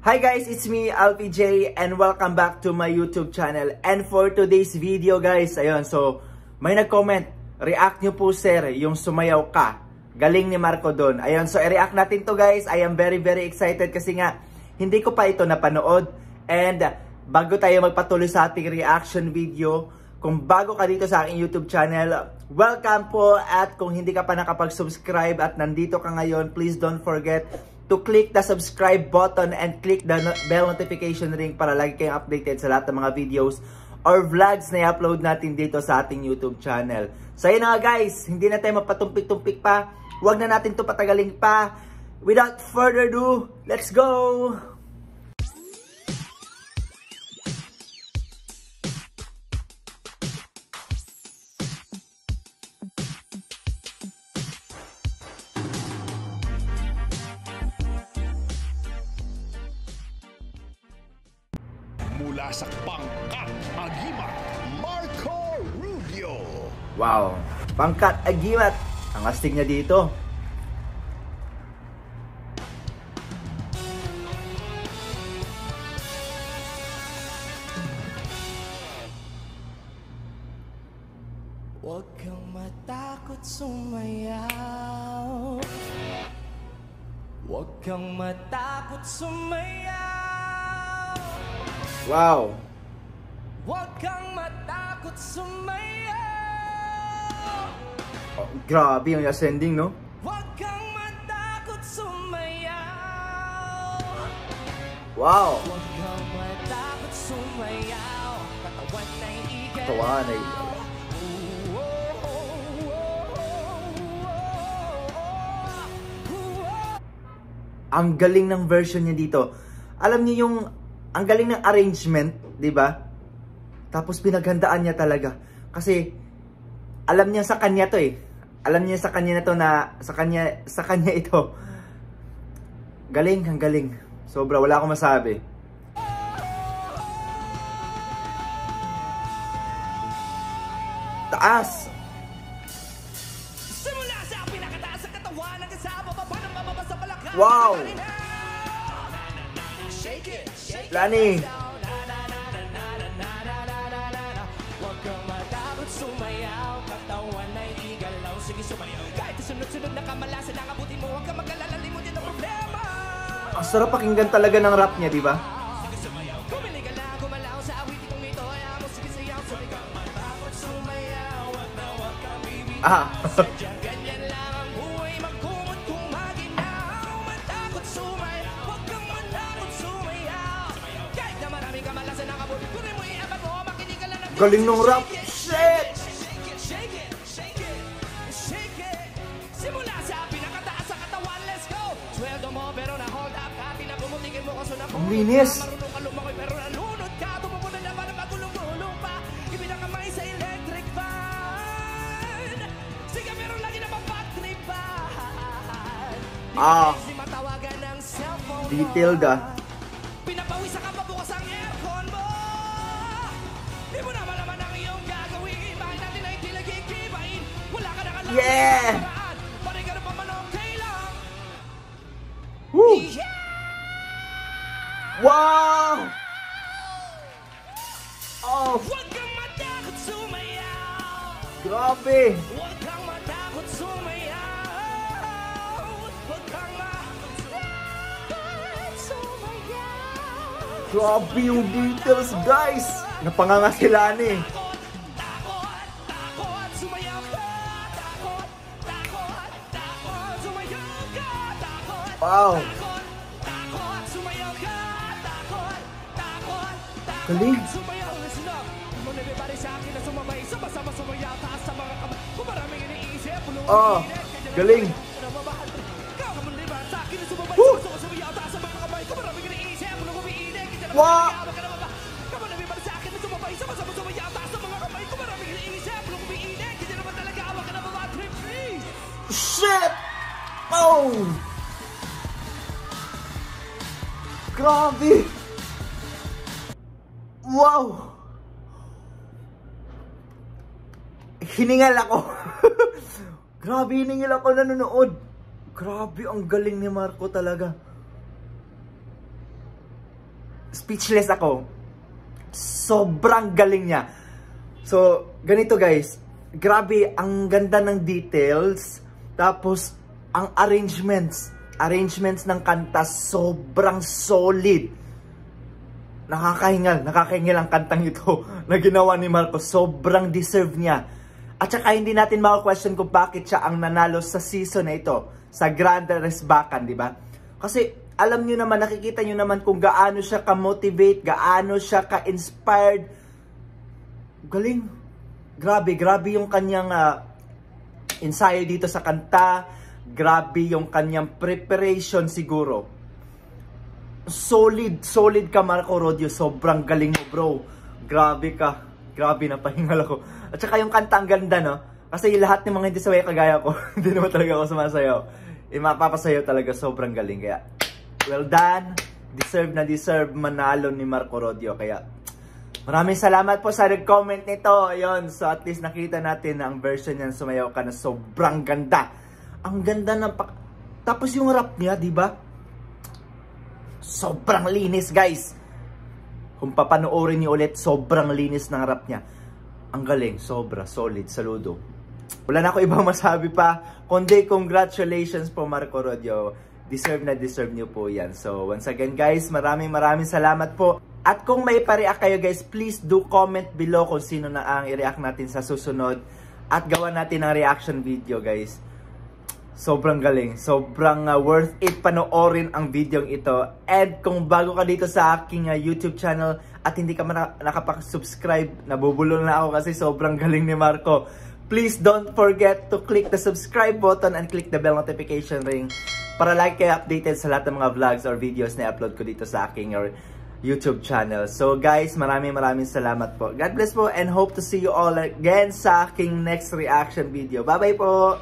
Hi guys, it's me, Alfie J, and welcome back to my YouTube channel. And for today's video guys, ayun, so may nag-comment, react nyo po sir, yung sumayaw ka. Galing ni Marco doon. Ayun, so i-react natin to guys. I am very excited kasi nga, hindi ko pa ito napanood. And bago tayo magpatuloy sa ating reaction video, kung bago ka dito sa aking YouTube channel, welcome po. At kung hindi ka pa nakapag-subscribe at nandito ka ngayon, please don't forget to click the subscribe button and click the bell notification ring para lagi kayong updated sa lahat ng mga videos or vlogs na i-upload natin dito sa ating YouTube channel. So yun na nga guys, hindi na tayo mapatumpik-tumpik pa. Huwag na natin to patagalin pa. Without further ado, let's go! Mula sa Pangkat Agimat, Marco Rubio. Wow, Pangkat Agimat. Ang astig niya dito. Huwag kang matakot sumayaw. Huwag kang matakot sumayaw. Wow. Huwag kang matakot sumayaw. Oh, grabe yung ascending, no? Huwag kang matakot sumayaw. Wow. Huwag kang matakot sumayaw. Katawan ay igalaw. Katawan ay ang galing ng version niya dito. Alam niyo yung ang galing ng arrangement, 'di ba? Tapos pinaghandaan niya talaga. Kasi alam niya sa kanya 'to eh. Alam niya sa kanya na 'to na sa kanya ito. Galing, ang galing. Sobra, wala akong masabi. Taas. Simula sa pinakataas sa katawan hanggang sa bababa ng mababa sa balakang. Wow. Shake it, shake it. Lani. Huwag kang matakot sumayaw. Katawan ay igalaw. Sige sumayaw. Kahit sunod-sunod na kamalasan ang abutin mo, huwag kang mag-alala, limutin ang problema. Ang sarap pakinggan talaga ng rap niya, di ba? Sige sumayaw. Kumili ka na, gumalaw sa awitin kong ito. Ayaw mo, sige sayaw. Sabi kang matakot sumayaw. Huwag na huwag kang bibitaw. Sadyang ganyan lang ang buhay. Magkumot kung maginaw. Matakot sumayaw. Huwag kang matakot sumayaw. Kahit na maraming kamalasan ang abutin, kunin mo i-abag mo. Makinig ka lang ng Galing ng rap. Shit! Shake it, shake it, shake it, shake it. Simula sa pinakataas sa katawan, let's go. Sweldo mo pero na hold up ka. Pinapumutikin mo kaso na Ang linis. marunong ka lumakoy pero nanunod ka. Tumupo na naman ang magulong-gulong pa. Ibinakamay sa electric fan. Sige meron lagi na papatripan. Di matawagan ng cellphone mo. Detailed ah. Pinapawis ka pa bukas ang aircon mo. Di mo na malaman ang iyong gagawin. Bakit natin ay di nagkikibain? Wala ka na kalaman. Yeah! Pare ka na pa man okay lang. Woo! Yeah! Wow! Oh, Huwag kang matakot sumayaw. grabe! Huwag kang matakot sumayaw. Huwag kang matakot sumayaw. Grabe yung details, guys! Napangangasilan eh. Takot, takot, sumayaw ka. Takot, takot, takot, sumayaw ka. Takot, Wow! takot, takot, sumayaw ka. Takot, takot, takot, Galing. sumayaw. Listen up. Come on everybody sa akin na sumabay. Sama-sama sumayaw. Taas sa mga kamay. Kung maraming iniisip, pulong Oh, galing. Come on diba? Sa akin na sumabay. Woo! Sama-sama sumayaw. Taas sa mga kamay. Kung maraming iniisip, pulong umiinit. Wow! Come on everybody sa akin na sumabay. Sama-sama sumayaw. Taas sa mga kamay. Kung maraming iniisip, pulong umiinit. Hindi naman talaga awak ka na baba trip free. Shit! Oh! Grabe! Wow! Hiningal ako. Grabe, hiningal ako nanonood. Grabe, ang galing ni Marco talaga. speechless ako. Sobrang galing niya. So, ganito guys. Grabe, ang ganda ng details. Tapos, ang arrangements ng kanta, sobrang solid. Nakakahingal ang kantang ito na ginawa ni Marco. Sobrang deserve niya. At saka hindi natin maka-question kung bakit siya ang nanalo sa season na ito, sa Grande Resbacan, di ba? Kasi alam niyo naman, nakikita niyo naman kung gaano siya ka-motivate, gaano siya ka-inspired. Galing. Grabe yung kanyang ensayo dito sa kanta. Grabe yung kanyang preparation siguro. Solid ka Marco Rodio. Sobrang galing mo bro. Grabe ka. Grabe, napahingal ako. At saka yung kanta ang ganda, no? Kasi lahat ng mga hindi saway kagaya ko, hindi naman talaga ako sumasayaw. Mapapasayaw talaga, sobrang galing. Kaya, well done. Deserve manalo ni Marco Rodio. Kaya, maraming salamat po sa nag-comment nito. Ayun, so at least nakita natin na ang version niyan Sumayaw Ka na sobrang ganda. Ang ganda ng tapos yung rap niya, di ba? Sobrang linis, guys. Kung papanoorin niyo ulit, sobrang linis ng rap niya. Ang galing, sobra, solid, saludo. Wala na ako ibang masabi pa, kundi congratulations po Marco Rodio. Deserve niyo po yan. So, once again guys, maraming salamat po. At kung may pa-react kayo guys, please do comment below kung sino na ang i-react natin sa susunod. At gawa natin ang reaction video guys. Sobrang galing. Sobrang worth it panoorin ang video ito. And kung bago ka dito sa aking YouTube channel at hindi ka nakapag-subscribe, nabubulol na ako kasi sobrang galing ni Marco. Please don't forget to click the subscribe button and click the bell notification ring para like kayo updated sa lahat ng mga vlogs or videos na upload ko dito sa aking YouTube channel. So guys, maraming salamat po. God bless po and hope to see you all again sa aking next reaction video. Bye bye po!